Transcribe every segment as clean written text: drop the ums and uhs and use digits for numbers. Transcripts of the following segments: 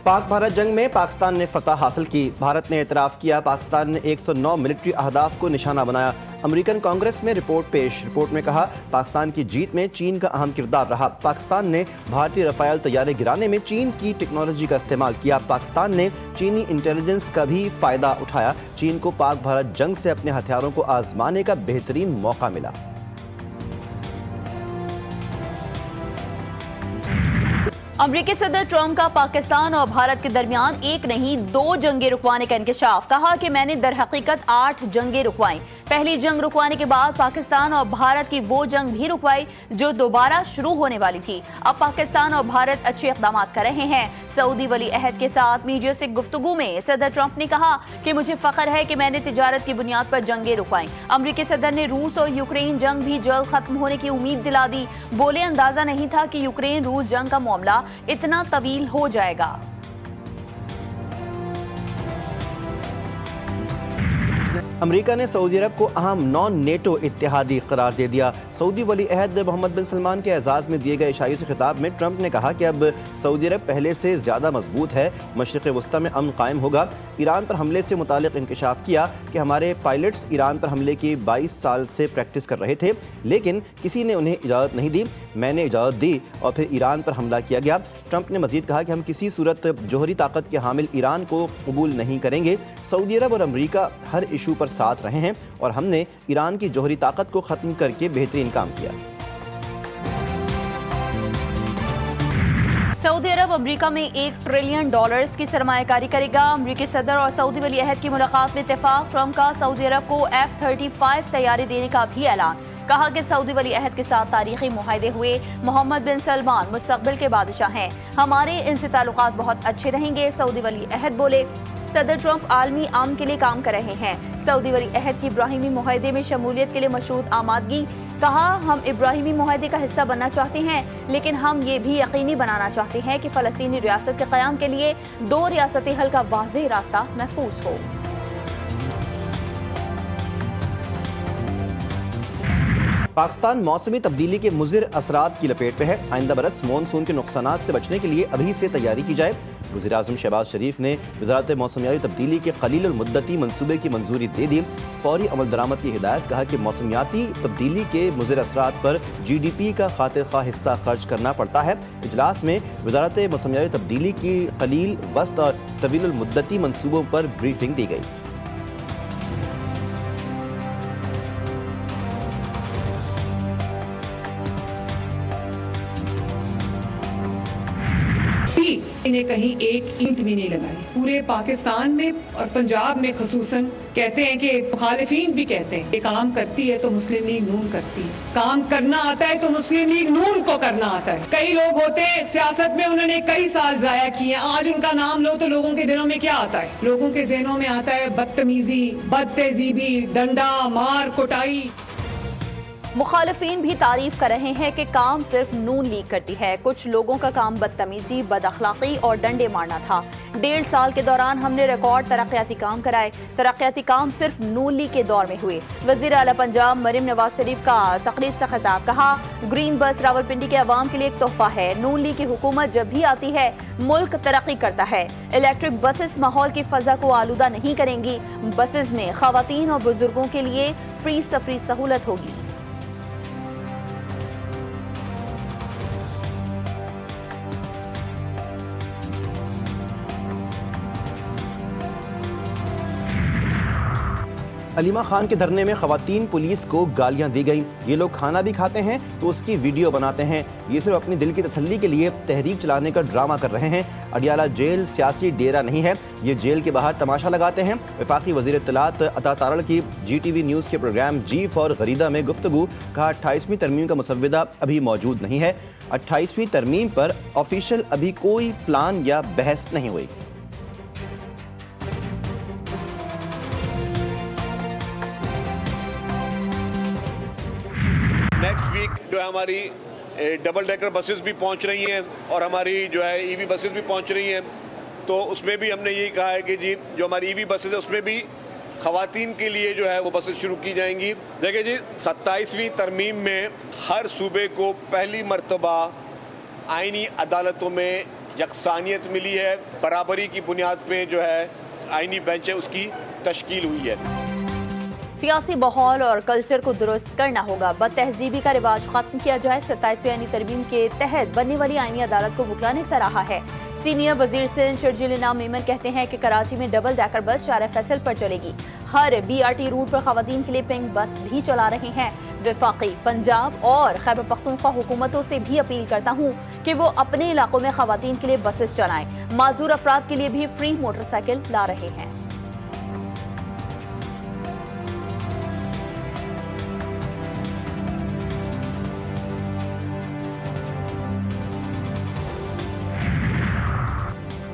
पाक भारत जंग में पाकिस्तान ने फतह हासिल की। भारत ने एतराफ़ किया पाकिस्तान ने 109 मिलिट्री अहदाफ को निशाना बनाया। अमेरिकन कांग्रेस में रिपोर्ट पेश। रिपोर्ट में कहा पाकिस्तान की जीत में चीन का अहम किरदार रहा। पाकिस्तान ने भारतीय रफाल तैयारे गिराने में चीन की टेक्नोलॉजी का इस्तेमाल किया। पाकिस्तान ने चीनी इंटेलिजेंस का भी फ़ायदा उठाया। चीन को पाक भारत जंग से अपने हथियारों को आजमाने का बेहतरीन मौका मिला। अमेरिकी सदर ट्रंप का पाकिस्तान और भारत के दरमियान एक नहीं 2 जंगें रुकवाने का इंकशाफ। कहा कि मैंने दर हकीकत 8 जंगें रुकवाई। पहली जंग रुकवाने के बाद पाकिस्तान और भारत की वो जंग भी रुकवाई जो दोबारा शुरू होने वाली थी। अब पाकिस्तान और भारत अच्छे इक़दाम कर रहे हैं। सऊदी वली अहद के साथ मीडिया से गुफ्तगू में सदर ट्रंप ने कहा कि मुझे फख्र है कि मैंने तिजारत की बुनियाद पर जंगें रुकवाई। अमेरिकी सदर ने रूस और यूक्रेन जंग भी जल्द खत्म होने की उम्मीद दिला दी। बोले अंदाजा नहीं था कि यूक्रेन रूस जंग का मामला इतना तवील हो जाएगा। अमेरिका ने सऊदी अरब को अहम नॉन नेटो इत्तेहादी करार दे दिया। सऊदी वली अहद मोहम्मद बिन सलमान के एजाज़ में दिए गए इशारे से खिताब में ट्रंप ने कहा कि अब सऊदी अरब पहले से ज़्यादा मजबूत है। मशरिक़ वस्ता में अमन कायम होगा। ईरान पर हमले से मुतालिक इंकशाफ किया कि हमारे पायलट्स ईरान पर हमले की 22 साल से प्रैक्टिस कर रहे थे, लेकिन किसी ने उन्हें इजाज़त नहीं दी। मैंने इजाज़त दी और फिर ईरान पर हमला किया गया। ट्रंप ने मजीद कहा कि हम किसी सूरत जोहरी ताकत के हामिल ईरान को कबूल नहीं करेंगे। सऊदी अरब और अमेरिका हर इशू पर साथ रहे हैं और हमने ईरान की जोहरी ताकत को ख़त्म करके बेहतरीन काम किया। सऊदी अरब अमेरिका में $1 ट्रिलियन की सरमायाकारी करेगा। अमेरिकी सदर और सऊदी वली अहद की मुलाकात में इत्तेफाक। ट्रंप का सऊदी अरब को F-35 तैयारी देने का भी ऐलान। कहा कि सऊदी वली अहद के साथ तारीखी मुआहदे हुए। मोहम्मद बिन सलमान मुस्तकबिल के बादशाह हैं। हमारे इनसे ताल्लुकात बहुत अच्छे रहेंगे। सऊदी वली अहद बोले सदर ट्रंप आलमी अमन के लिए काम कर रहे हैं। सऊदी वली अहद की इब्राहिमी मुआहदे में शमूलियत के लिए मशरूत आमादगी। कहा हम इब्राहिमी मुआहदे का हिस्सा बनना चाहते हैं, लेकिन हम ये भी यकीनी बनाना चाहते हैं कि फ़लस्तीनी रियासत के क़याम के लिए 2 रियासती हल का वाज़ेह रास्ता महफूज हो। पाकिस्तान मौसमी तब्दीली के मुज़िर असरात की लपेट में है। आइंदा बरस मानसून के नुकसानात से बचने के लिए अभी से तैयारी की जाए। वज़ीर आज़म शहबाज शरीफ ने वज़ारत मौसमियाती तब्दीली के क़लील मुद्दती मंसूबे की मंजूरी दे दी। फौरी अमल दरामद की हिदायत। कहा कि मौसमियाती तब्दीली के मुज़िर असरात पर GDP का खातिर ख्वाह हिस्सा खर्च करना पड़ता है। इजलास में वज़ारत मौसमियाती तब्दीली की क़लील, वस्त और तवील मुद्दती मंसूबों पर ब्रीफिंग दी गई। इन्हें कहीं एक ईंट भी नहीं लगाई। पूरे पाकिस्तान में और पंजाब में खसूसन कहते हैं कि मुखालिफीन भी कहते हैं ये काम करती है तो मुस्लिम लीग नून करती है। काम करना आता है तो मुस्लिम लीग नून को करना आता है। कई लोग होते हैं सियासत में, उन्होंने कई साल जाया किए, आज उनका नाम लो तो लोगों के दिलों में क्या आता है? लोगों के ज़हनों में आता है बदतमीजी, बदतहजीबी, डंडा मार कुटाई। मुखालिफिन भी तारीफ कर रहे हैं कि काम सिर्फ नून लीग करती है। कुछ लोगों का काम बदतमीजी, बदअखलाकी और डंडे मारना था। 1.5 साल के दौरान हमने रिकॉर्ड तरक्याती काम कराए। तरक्याती काम सिर्फ नून लीग के दौर में हुए। वज़ीर आला पंजाब मरीम नवाज शरीफ का तकरीब से खिताब। कहा ग्रीन बस रावलपिंडी के अवाम के लिए एक तोहफा है। नून लीग की हुकूमत जब भी आती है मुल्क तरक्की करता है। इलेक्ट्रिक बसेस माहौल की फ़ज़ा को आलूदा नहीं करेंगी। बसेस में ख़वातीन और बुजुर्गों के लिए फ्री सफरी सहूलत होगी। अलीमा खान के धरने में ख़वातीन पुलिस को गालियां दी गई। ये लोग खाना भी खाते हैं तो उसकी वीडियो बनाते हैं। ये सिर्फ अपनी दिल की तसल्ली के लिए तहरीक चलाने का ड्रामा कर रहे हैं। अडियाला जेल सियासी डेरा नहीं है, ये जेल के बाहर तमाशा लगाते हैं। वफाकी वज़ीर इत्तलात अता तारड़ की GTV न्यूज़ के प्रोग्राम जी फॉर गरीदा में गुफ्तगू। कहा 28वीं तरमीम का मुसव्विदा अभी मौजूद नहीं है। 28वीं तरमीम पर ऑफिशियल अभी कोई प्लान या बहस नहीं हुई। नेक्स्ट वीक जो है हमारी डबल डेकर बसेस भी पहुंच रही हैं और हमारी जो है EV बसेस भी पहुंच रही हैं। तो उसमें भी हमने यही कहा है कि जी जो हमारी EV बसेस है उसमें भी खवातीन के लिए जो है वो बसेस शुरू की जाएंगी। देखिए जी 27वीं तरमीम में हर सूबे को पहली मर्तबा आईनी अदालतों में यकसानियत मिली है, बराबरी की बुनियाद पे जो है आईनी बेंच है उसकी तश्कील हुई है। सियासी माहौल और कल्चर को दुरुस्त करना होगा, बद तहजीबी का रिवाज खत्म किया जाए। 27वीं आईनी तरमीम के तहत बनने वाली आईनी अदालत को वुकला ने सराहा है। सीनियर वजीर सिंध शर्जील इनाम मेमन कहते हैं कि कराची में डबल डेकर बस शार फैसल पर चलेगी। हर BRT रूट पर खवातीन के लिए पिंक बस भी चला रहे हैं। वफाकी, पंजाब और खैबर पख्तूनख्वा हुकूमतों से भी अपील करता हूँ कि वो अपने इलाकों में खवातीन के लिए बसेस चलाएं। माजूर अफराद के लिए भी फ्री मोटरसाइकिल ला रहे हैं।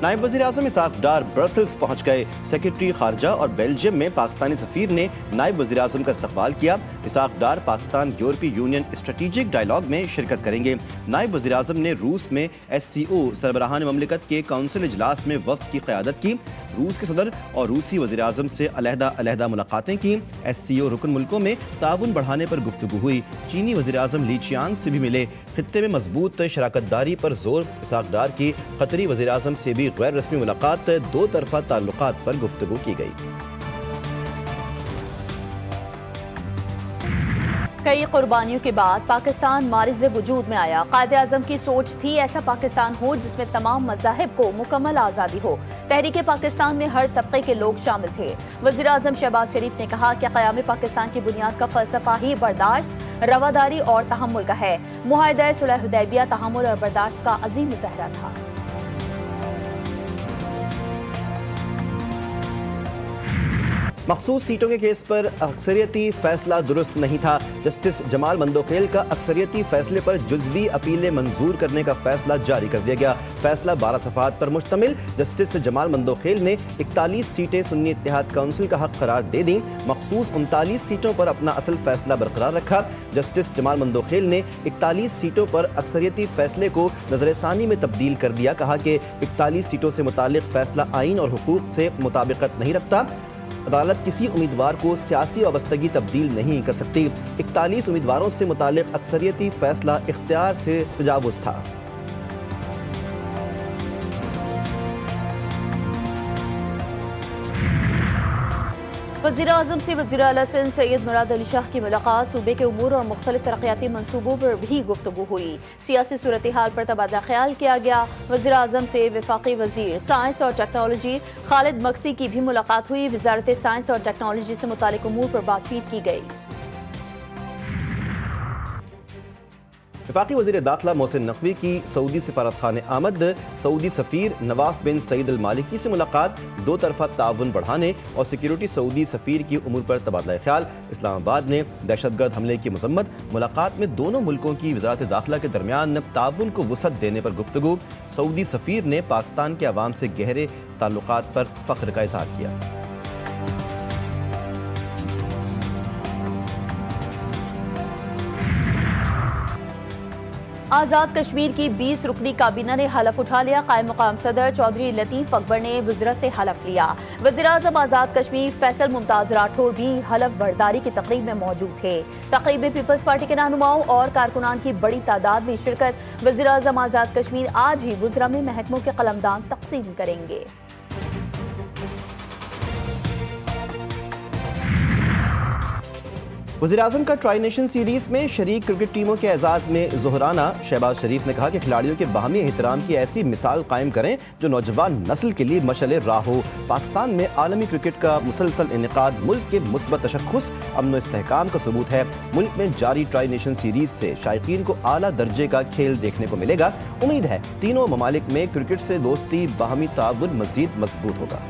नायब वज़ीर आज़म इसाक डार ब्रसल्स पहुंच गए। सेक्रेटरी खारजा और बेल्जियम में पाकिस्तानी सफीर ने नायब वज़ीर आज़म का इस्तकबाल किया। इसाक डार पाकिस्तान यूरोपीय यूनियन स्ट्रेटेजिक डायलॉग में शिरकत करेंगे। नायब वज़ीर आज़म ने रूस में SCO सरबराहान ममलिकत के काउंसिल इजलास में वफ़द की क़यादत की। रूस के सदर और रूसी वज़ीर आज़म से अलहदा मुलाकातें की। SCO रुकन मुल्कों में ताउन बढ़ाने पर गुफ्तगू हुई। चीनी वज़ीर आज़म ली चियांग से भी मिले। खित्ते में मजबूत शराकतदारी पर जोर। इसाक डार की कतरी वज़ीर आज़म से भी गैर रस्मी मुलाकात, दो तरफा ताल्लुकात पर गुफ्तगू की गई। कई कुर्बानियों के बाद पाकिस्तान मारिज़ वजूद में आया। कायदे आज़म की सोच थी ऐसा पाकिस्तान हो जिसमें तमाम मज़ाहिब को मुकम्मल आज़ादी हो। तहरीक पाकिस्तान में हर तबके के लोग शामिल थे। वज़ीर आज़म शहबाज शरीफ ने कहा कि क़याम पाकिस्तान की बुनियाद का फ़लसफ़ा ही बर्दाश्त, रवादारी और तहम्मुल का है। मुआहिदा सुलह हुदैबिया तहम्मुल और बर्दाश्त का अजीम मुज़ाहरा था। मखसूस सीटों के केस पर अक्सरियती फैसला दुरुस्त नहीं था। जस्टिस जमाल मंदोखेल का अक्सरियती फैसले पर जुज़वी अपीलें मंजूर करने का फैसला जारी कर दिया गया। फैसला 12 सफ़ात पर मुश्तमिल। जस्टिस जमाल मंदोखेल ने 41 सीटें सुन्नी इत्तेहाद काउंसिल का हक करार दे दी। मखसूस 39 सीटों पर अपना असल फैसला बरकरार रखा। जस्टिस जमाल मंदोखेल ने 41 सीटों पर अक्सरियती फैसले को नज़र-ए-सानी में तब्दील कर दिया। कहा कि 41 सीटों से मुतालिक फैसला आइन और हुकूक से मुताबिकत नहीं रखता। अदालत किसी उम्मीदवार को सियासी वाबस्तगी तब्दील नहीं कर सकती। 41 उम्मीदवारों से मुतालिक अक्सरियती फैसला इख्तियार से तजावुज़ था। वज़ीर आज़म से वज़ीर आला सिंध सैयद मुराद अली शाह की मुलाकात। सूबे के उमूर और मुख्तलिफ तरक्याती मनसूबों पर भी गुफ्तगू हुई। सियासी सूरत हाल पर तबादला ख्याल किया गया। वज़ीर आज़म से वफाकी वज़ीर साइंस और टेक्नोलॉजी खालिद मक्सी की भी मुलाकात हुई। वज़ारत साइंस और टेक्नोलॉजी से मुतालिक उमूर पर बातचीत की गई। वफाकी वज़ीर दाखिला मोहसिन नकवी की सऊदी सिफारत खाने आमद। सऊदी सफ़ीर नवाफ बिन सईद अल मालिकी से मुलाकात। दो तरफा ताउन बढ़ाने और सिक्योरिटी सऊदी सफ़ीर की उमूर पर तबादला ख्याल। इस्लामाबाद ने दहशतगर्द हमले की मजम्मत। मुलाकात में दोनों मुल्कों की वज़ारत दाखिला के दरमियान ताउन को वसअत देने पर गुफ्तगू। सऊदी सफ़ीर ने पाकिस्तान के अवाम से गहरे ताल्लुकात पर फ़ख्र का इज़हार किया। आज़ाद कश्मीर की 20 रुकनी काबीना ने हलफ उठा लिया। कायम मुकाम सदर चौधरी लतीफ़ अकबर ने वज़रा से हलफ लिया। वज़ीर आज़म आज़ाद कश्मीर फैसल मुमताज़ राठौर भी हलफ बर्दारी की तकरीब में मौजूद थे। तकरीब में पीपल्स पार्टी के रहनुमाओं और कारकुनान की बड़ी तादाद में शिरकत। वज़ीर आज़म आज़ाद कश्मीर आज ही वज़रा में महकमों के कलमदान तकसीम करेंगे। वज़ीर आज़म का ट्राई नेशन सीरीज़ में शरीक क्रिकेट टीमों के एजाज़ में ज़ोहराना। शहबाज शरीफ ने कहा कि खिलाड़ियों के बाहमी एहतराम की ऐसी मिसाल कायम करें जो नौजवान नस्ल के लिए मशअल राह हो। पाकिस्तान में आलमी क्रिकेट का मुसलसल इनेकाद मुल्क के मुस्बत तशख़्ख़ुस, अमन व इस्तेहकाम का सबूत है। मुल्क में जारी ट्राई नेशन सीरीज़ से शायकीन को आला दर्जे का खेल देखने को मिलेगा। उम्मीद है तीनों ममालिक में क्रिकेट से दोस्ती, बाहमी ताउन मज़ीद मजबूत होगा।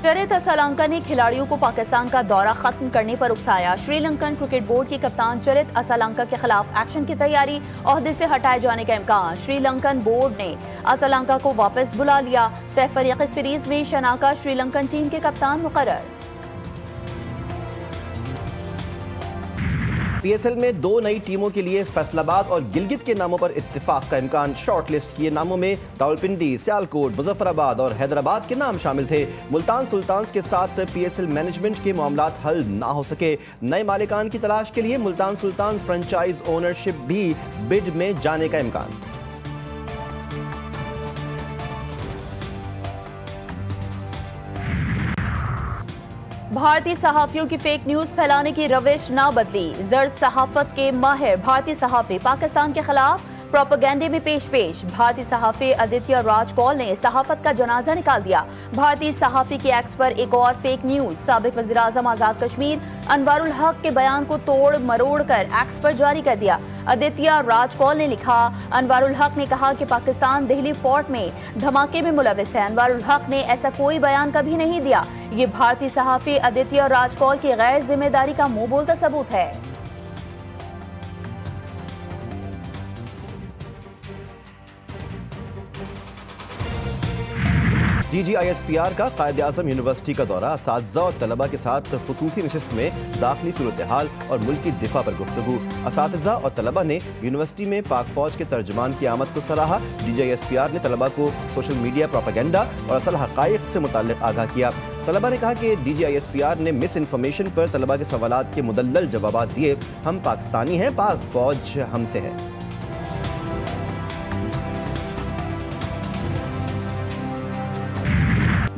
चरित असलंका ने खिलाड़ियों को पाकिस्तान का दौरा खत्म करने पर उकसाया। श्रीलंकन क्रिकेट बोर्ड के कप्तान चरित असलंका के खिलाफ एक्शन की तैयारी, ओहदे से हटाए जाने का इम्कान। श्रीलंकन बोर्ड ने असलंका को वापस बुला लिया। सह फरीक़ सीरीज में शनाका श्रीलंकन टीम के कप्तान मुकर्रर। PSL में 2 नई टीमों के लिए फैसलाबाद और गिलगित के नामों पर इत्तेफाक का इम्कान। शॉर्टलिस्ट किए नामों में रावलपिंडी, सियालकोट, मुजफ्फराबाद और हैदराबाद के नाम शामिल थे। मुल्तान सुल्तान्स के साथ PSL मैनेजमेंट के मामलात हल ना हो सके। नए मालिकान की तलाश के लिए मुल्तान सुल्तान्स फ्रेंचाइज ओनरशिप भी बिड में जाने का इम्कान। भारतीय सहाफियों की फेक न्यूज फैलाने की रविश ना बदली। जर्द सहाफत के माहिर भारतीय सहाफी पाकिस्तान के खिलाफ प्रोपेगेंडे में पेश। भारतीय सहाफी आदित्य राज कौल ने सहाफत का जनाजा निकाल दिया। भारतीय सहाफी के एक्स पर एक और फेक न्यूज। साबिक वज़ीर-ए-आज़म आजाद कश्मीर अनवारुल हक के बयान को तोड़ मरोड़ कर एक्स पर जारी कर दिया। आदित्य राज कौल ने लिखा, अनवारुल हक ने कहा कि पाकिस्तान दिल्ली फोर्ट में धमाके में मुलविस है। अनवारुल हक ने ऐसा कोई बयान कभी नहीं दिया। ये भारतीय सहाफी आदित्य राज कौल की गैर जिम्मेदारी का मुंह बोलता सबूत है। DGISPR का कायद-ए-आज़म यूनिवर्सिटी का दौरा, असातिज़ा और तलबा के साथ खुसूसी नशिस्त में दाखिली सूरत हाल और मुल्की दिफा पर गुफ्तगू। असातिज़ा और तलबा ने यूनिवर्सिटी में पाक फौज के तर्जमान की आमद को सराहा। DGISPR ने तलबा को सोशल मीडिया प्रोपेगेंडा और असल हक़ाइक़ से मुताल्लिक़ आगाह किया। तलबा ने कहा कि DGISPR ने मिस इन्फॉर्मेशन पर तलबा के सवालात के मुदल्लल जवाबात दिए। हम पाकिस्तानी हैं, पाक फौज हमसे है।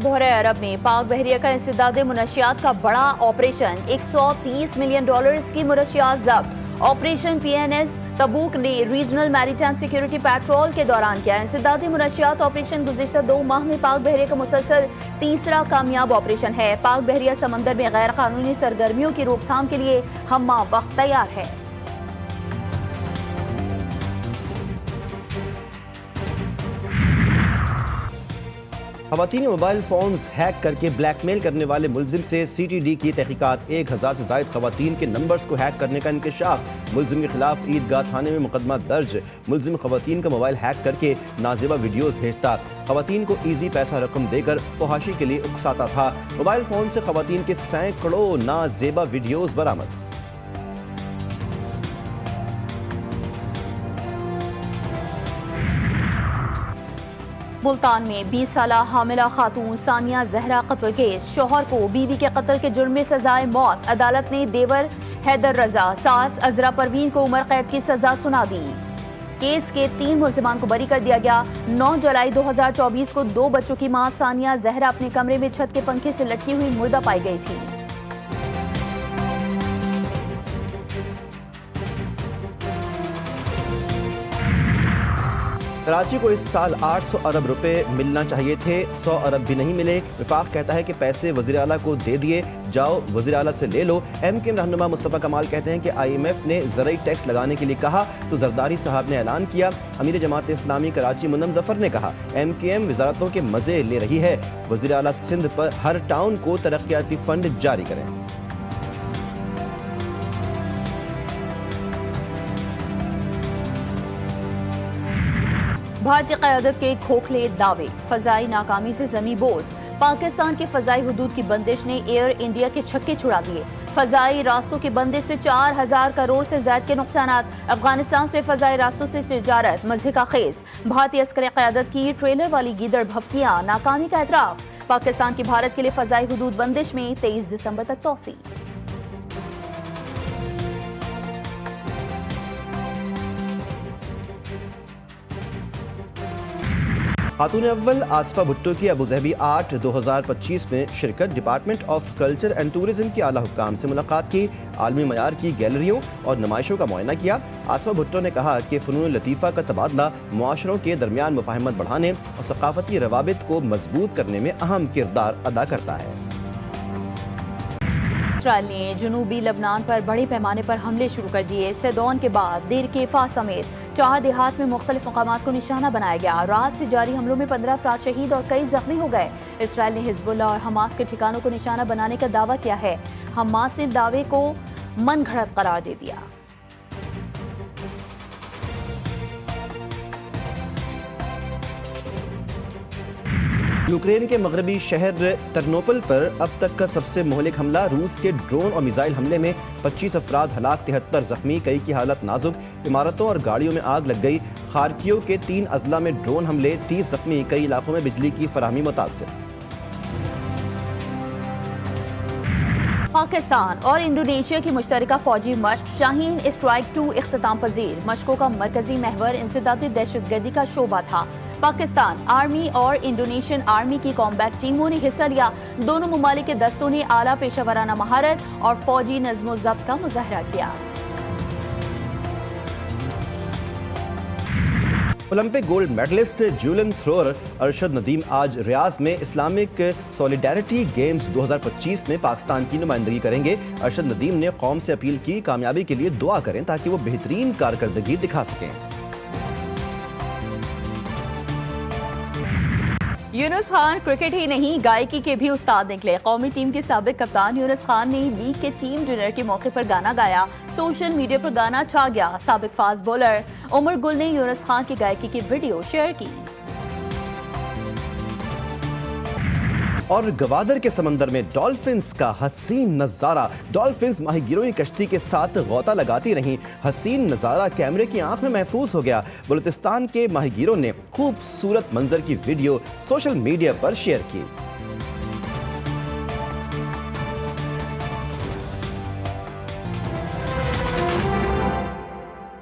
बहरे अरब में पाक बहरिया का इंसदाद मुनशियात का बड़ा ऑपरेशन। 130 मिलियन डॉलर्स की मुनशियात जब्त। ऑपरेशन PNS तबूक ने रीजनल मैरीटाइम सिक्योरिटी पेट्रोल के दौरान किया। इंसदाद मुनशियात ऑपरेशन गुज़िश्ता 2 माह में पाक बहरिया का मुसलसल तीसरा कामयाब ऑपरेशन है। पाक बहरिया समंदर में गैर कानूनी सरगर्मियों की रोकथाम के लिए हम्मा वक्त तैयार है। ख़वातीनी मोबाइल फ़ोन्स हैक करके ब्लैकमेल करने वाले मुलजिम से CTD की तहकीकात। 1000 से ज़ायद ख़वातीन के नंबर्स को हैक करने का इंकशाफ। मुलजिम के खिलाफ ईदगाह थाने में मुकदमा दर्ज। मुलजिम ख़वातीन का मोबाइल हैक करके नाजेबा वीडियोज़ भेजता, ख़वातीन को ईजी पैसा रकम देकर फहाशी के लिए उकसाता था। मोबाइल फ़ोन से ख़वातीन के सैकड़ों नाजेबा वीडियोज़ बरामद। मुल्तान में 20 साला हामिला खातून सानिया जहरा कत्ल केस। शोहर को बीवी के कत्ल के जुर्म में सजाए मौत। अदालत ने देवर हैदर रजा, सास अजरा परवीन को उम्र कैद की सजा सुना दी। केस के 3 मुल्जिमान को बरी कर दिया गया। 9 जुलाई 2024 को 2 बच्चों की मां सानिया जहरा अपने कमरे में छत के पंखे से लटकी हुई मुर्दा पाई गई थी। कराची को इस साल 800 अरब रुपए मिलना चाहिए थे, 100 अरब भी नहीं मिले। विफाक कहता है कि पैसे वज़ीर आला को दे दिए, जाओ वज़ीर आला से ले लो। MKM रहनुमा मुस्तफ़ा कमाल कहते हैं कि IMF ने ज़राई टैक्स लगाने के लिए कहा तो जरदारी साहब ने ऐलान किया। अमीर जमात इस्लामी कराची मुन्नम जफर ने कहा MKM वजारतों के मज़े ले रही है, वज़ीर आला सिंध पर हर टाउन को तरक्याती फंड जारी करें। भारतीय क़यादत के खोखले दावे, फ़ज़ाई नाकामी से ज़मीं बोझ। पाकिस्तान के फ़ज़ाई हुदूद की बंदिश ने एयर इंडिया के छक्के छुड़ा दिए। फ़ज़ाई रास्तों की बंदिश से 4000 करोड़ से ज़ायद के नुकसानात। अफगानिस्तान से फ़ज़ाई रास्तों से तिजारत मज़हिका खेज। भारतीय अस्कर क़यादत की ट्रेलर वाली गीदड़ भपकियाँ, नाकामी का एतराफ़। पाकिस्तान की भारत के लिए फ़ज़ाई हुदूद बंदिश में 23 दिसंबर तक तोसी। खातून अव्वल आसफा भुट्टो की अबूज़हबी 8-2025 में शिरकत। Department of culture and tourism के आला हुक्काम से मुलाकात की। आलमी मयार की गैलरियों और नुमाइशों का मुआयना किया। आसफा भुट्टो ने कहा कि फ़नून लतीफ़ा का तबादला मुआशरों के दरमियान मुफाहमत बढ़ाने और सकाफती रवाबित को मजबूत करने में अहम किरदार अदा करता है। इसराइल ने जनूबी लबनान पर बड़े पैमाने पर हमले शुरू कर दिए। सेदोन के बाद देर केफा समेत 4 देहात में मुख्तलिफ मकामात को निशाना बनाया गया। रात से जारी हमलों में 15 अफराद शहीद और कई जख्मी हो गए। इसराइल ने हिजबुल्लाह और हमास के ठिकानों को निशाना बनाने का दावा किया है। हमास ने दावे को मन घड़त करार दे दिया। यूक्रेन के मगरबी शहर टर्नोपल पर अब तक का सबसे मोहलिक हमला। रूस के ड्रोन और मिसाइल हमले में 25 अफराद हलाक, 73 जख्मी, कई की हालत नाजुक। इमारतों और गाड़ियों में आग लग गई। खार्किव के 3 अजला में ड्रोन हमले, 30 जख्मी, कई इलाकों में बिजली की फराहमी मुतासिर। पाकिस्तान और इंडोनेशिया की मुश्तरका फौजी मश्क शाहीन स्ट्राइक 2 इख्तिताम पजीर। मशकों का मरकजी महवर इंसदादी दहशतगर्दी का शोबा था। पाकिस्तान आर्मी और इंडोनेशियन आर्मी की कॉम्बैट टीमों ने हिस्सा लिया। दोनों ममालिक के दस्तों ने आला पेशावराना महारत और फौजी नज़्म ज़ब्त का मुजाहरा किया। Olympic gold medalist javelin thrower Arshad Nadeem आज रियाज में इस्लामिक सॉलिडारिटी गेम्स 2025 में पाकिस्तान की नुमाइंदगी करेंगे। अरशद नदीम ने कौम से अपील की कामयाबी के लिए दुआ करें ताकि वो बेहतरीन कारकर्दगी दिखा सकें। यूनुस खान क्रिकेट ही नहीं गायकी के भी उस्ताद निकले। कौमी टीम के साबिक कप्तान यूनुस खान ने लीग के टीम डिनर के मौके पर गाना गाया। सोशल मीडिया पर गाना छा गया। साबिक फास्ट बॉलर उमर गुल ने यूनुस खान की गायकी की वीडियो शेयर की। और गवादर के समंदर में डॉल्फिन्स का हसीन नजारा। डॉल्फिन्स माहीगीरों की कश्ती के साथ गौता लगाती रहीं। हसीन नजारा कैमरे की आंख में महफूज हो गया। बलूचिस्तान के माहीगीरों ने खूबसूरत मंजर की वीडियो सोशल मीडिया पर शेयर की।